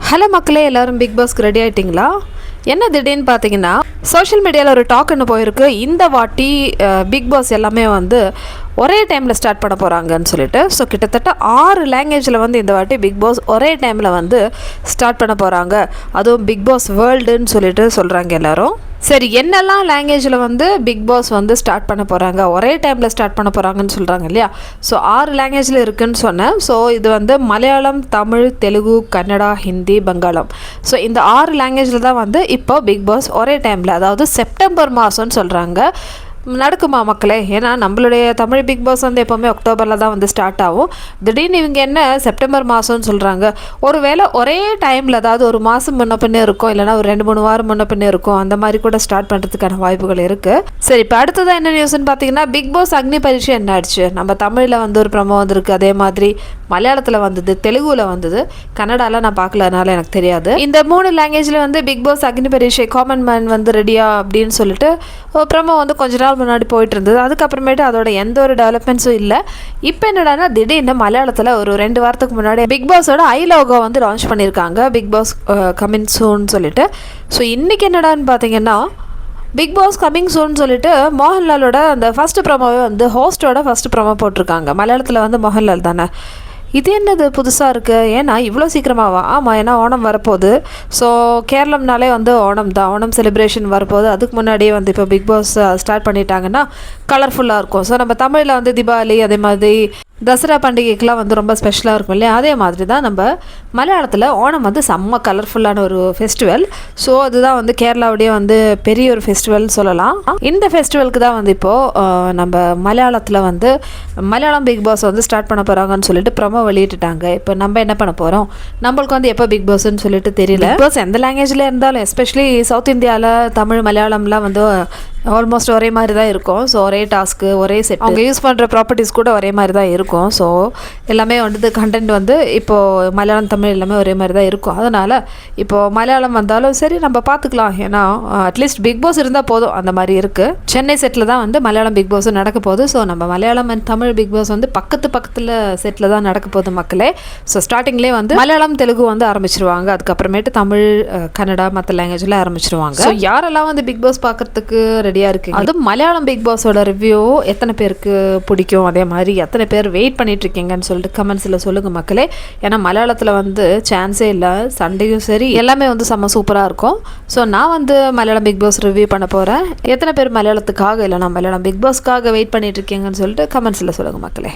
Hello மக்களே, எல்லோரும் big பாஸ்க்கு ரெடி ஆகிட்டிங்களா? என்ன திடீர்னு பார்த்தீங்கன்னா சோஷியல் மீடியாவில் ஒரு டாக்குன்னு போயிருக்கு. இந்த வாட்டி பிக் பாஸ் எல்லாமே வந்து ஒரே டைமில் ஸ்டார்ட் பண்ண போகிறாங்கன்னு சொல்லிட்டு. ஸோ கிட்டத்தட்ட 6 லாங்குவேஜில் வந்து இந்த வாட்டி பிக் பாஸ் ஒரே டைமில் வந்து ஸ்டார்ட் பண்ண போகிறாங்க. அதுவும் பிக் பாஸ் வேர்ல்டுன்னு சொல்லிட்டு சொல்கிறாங்க எல்லோரும். சரி, என்னெல்லாம் லாங்குவேஜில் வந்து பிக் பாஸ் வந்து ஸ்டார்ட் பண்ண போகிறாங்க, ஒரே டைமில் ஸ்டார்ட் பண்ண போகிறாங்கன்னு சொல்கிறாங்க இல்லையா? ஸோ 6 லாங்குவேஜில் இருக்குதுன்னு சொன்னேன். ஸோ இது வந்து மலையாளம், தமிழ், தெலுங்கு, கன்னடா, ஹிந்தி, பங்காளம். ஸோ இந்த 6 லாங்குவேஜில் தான் வந்து இப்போ பிக் பாஸ் ஒரே டைமில், அதாவது செப்டம்பர் மாதம்னு சொல்கிறாங்க. நடக்குமா மக்களே? ஏன்னா நம்மளுடைய தமிழ் பிக் பாஸ் வந்து எப்போவுமே அக்டோபரில் தான் வந்து ஸ்டார்ட் ஆகும். திடீர்னு இவங்க என்ன செப்டம்பர் மாதம்னு சொல்கிறாங்க. ஒருவேளை ஒரே டைமில், அதாவது ஒரு மாதம் முன்ன பின்னே இருக்கும், இல்லைனா ஒரு 2-3 வாரம் முன்ன பின்னே இருக்கும், அந்த மாதிரி கூட ஸ்டார்ட் பண்ணுறதுக்கான வாய்ப்புகள் இருக்குது. சரி, இப்போ அடுத்ததான் என்ன நியூஸ்ன்னு பார்த்தீங்கன்னா, பிக் பாஸ் அக்னி பரீட்சை என்ன ஆயிடுச்சு. நம்ம தமிழில் வந்து ஒரு ப்ரமோ வந்திருக்கு, அதே மாதிரி மலையாளத்தில் வந்தது, தெலுங்குல வந்தது, கன்னடாவில் நான் பார்க்கலனால எனக்கு தெரியாது. இந்த 3 லாங்குவேஜில் வந்து பிக் பாஸ் அக்னி பரீட்சை காமன் மேன் வந்து ரெடியா அப்படின்னு சொல்லிட்டு ப்ரமோ வந்து கொஞ்ச நாள் முன்னாடி போயிட்டு இருந்தது. அதுக்கப்புறமேட்டு அதோட எந்த ஒரு டெவலப்மெண்ட்ஸும் இல்லை. இப்போ என்னடானா திடீர்னு மலையாளத்தில் ஒரு 2 வாரத்துக்கு முன்னாடி பிக் பாஸோட லோகோ வந்து லான்ச் பண்ணியிருக்காங்க, பிக் பாஸ் கமிங் சூன் சொல்லிட்டு. ஸோ இன்றைக்கி என்னடான்னு பார்த்தீங்கன்னா, பிக் பாஸ் கமிங் சூன் சொல்லிட்டு மோகன்லாலோட அந்த ஃபஸ்ட்டு ப்ரமோவை வந்து ஹோஸ்டோட ஃபஸ்ட்டு ப்ரமோ போட்டிருக்காங்க. மலையாளத்தில் வந்து மோகன்லால் தானே. இது என்னது புதுசாக இருக்குது? ஏன்னா இவ்வளோ சீக்கிரமாவா? ஆமாம், ஏன்னா ஓணம் வரப்போகுது. ஸோ கேரளம்னாலே வந்து ஓணம் தான், ஓணம் செலிப்ரேஷன் வரப்போகுது. அதுக்கு முன்னாடியே வந்து இப்போ பிக் பாஸ் ஸ்டார்ட் பண்ணிட்டாங்கன்னா கலர்ஃபுல்லாக இருக்கும். ஸோ நம்ம தமிழில் வந்து தீபாவளி, அதே மாதிரி தசரா பண்டிகைக்கெலாம் வந்து ரொம்ப ஸ்பெஷலாக இருக்கும் இல்லையா? அதே மாதிரி தான் நம்ம மலையாளத்தில் ஓணம் வந்து செம்ம கலர்ஃபுல்லான ஒரு ஃபெஸ்டிவல். ஸோ அதுதான் வந்து கேரளாவுடைய வந்து பெரிய ஒரு ஃபெஸ்டிவல்னு சொல்லலாம். இந்த ஃபெஸ்டிவலுக்கு தான் வந்து இப்போது நம்ம மலையாளத்தில் வந்து மலையாளம் பிக் பாஸ் வந்து ஸ்டார்ட் பண்ண போகிறாங்கன்னு சொல்லிட்டு ப்ரமோ வெளியிட்டுட்டாங்க. இப்போ நம்ம என்ன பண்ண போகிறோம், நம்மளுக்கு வந்து எப்போ பிக் பாஸ்ன்னு சொல்லிட்டு தெரியல. பிக் பாஸ் எந்த லாங்குவேஜில் இருந்தாலும், எஸ்பெஷலி சவுத் இந்தியாவில் தமிழ், மலையாளம்லாம் வந்து ஆல்மோஸ்ட் ஒரே மாதிரி தான் இருக்கும். ஸோ ஒரே டாஸ்க்கு, ஒரே செட், அவங்க யூஸ் பண்ணுற ப்ராப்பர்ட்டிஸ் கூட ஒரே மாதிரி தான் இருக்கும். ஸோ எல்லாமே வந்து கண்டென்ட் வந்து இப்போது மலையாளம், தமிழ் எல்லாமே ஒரே மாதிரி தான் இருக்கும். அதனால் இப்போது மலையாளம் வந்தாலும் சரி நம்ம பார்த்துக்கலாம். ஏன்னா அட்லீஸ்ட் பிக் பாஸ் இருந்தால் போதும், அந்த மாதிரி இருக்குது. சென்னை செட்டில் தான் வந்து மலையாளம் பிக் பாஸும் நடக்க போகுது. ஸோ நம்ம Malayalam and Tamil Bigg Boss வந்து பக்கத்தில் செட்டில் தான் நடக்க போகுது மக்களே. ஸோ ஸ்டார்டிங்லேயே வந்து மலையாளம், தெலுங்கு வந்து ஆரம்பிச்சிருவாங்க. அதுக்கப்புறமேட்டு தமிழ், கன்னடா, மற்ற லாங்குவேஜில் ஆரம்பிச்சிருவாங்க. ஸோ யாரெல்லாம் வந்து பிக் பாஸ் பார்க்குறதுக்கு ரெடியாக இருக்குது, அதுவும் மலையாளம் பிக் பாஸோட ரிவ்யூ எத்தனை பேருக்கு பிடிக்கும், அதே மாதிரி எத்தனை பேர் வெயிட் பண்ணிட்டு இருக்கீங்கன்னு சொல்லிட்டு கமெண்ட்ஸில் சொல்லுங்கள் மக்களே. ஏன்னா மலையாளத்தில் வந்து சான்ஸே இல்லை, சண்டையும் சரி எல்லாமே வந்து செம்ம சூப்பராக இருக்கும். ஸோ நான் வந்து மலையாளம் பிக் பாஸ் ரிவ்யூ பண்ண போகிறேன். எத்தனை பேர் மலையாளத்துக்காக, இல்லை நான் மலையாளம் பிக் பாஸ்க்காக வெயிட் பண்ணிட்டு இருக்கீங்கன்னு சொல்லிட்டு கமெண்ட்ஸில் சொல்லுங்கள் மக்களே.